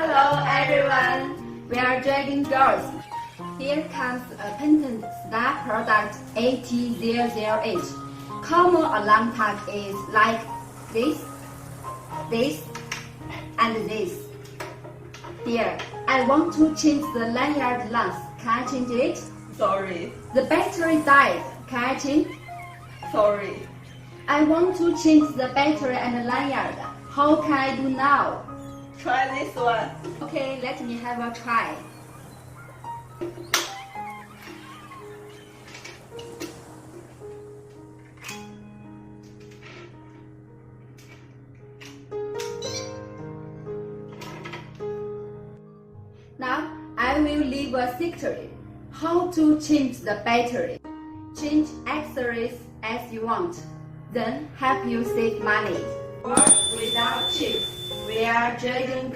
Hello everyone, we are Dragon Guards. Here comes a patent star product AT008. Common alarm tag is like this, and this. Here, I want to change the lanyard length. Can I change it? Sorry. The battery died. Can I change? Sorry. I want to change the battery and the lanyard. How can I do now? Try this one. Okay, let me have a try. Now, I will leave a secret. How to change the battery. Change accessories as you want. Then help you save money. Work without chips. We are Dragon Guard.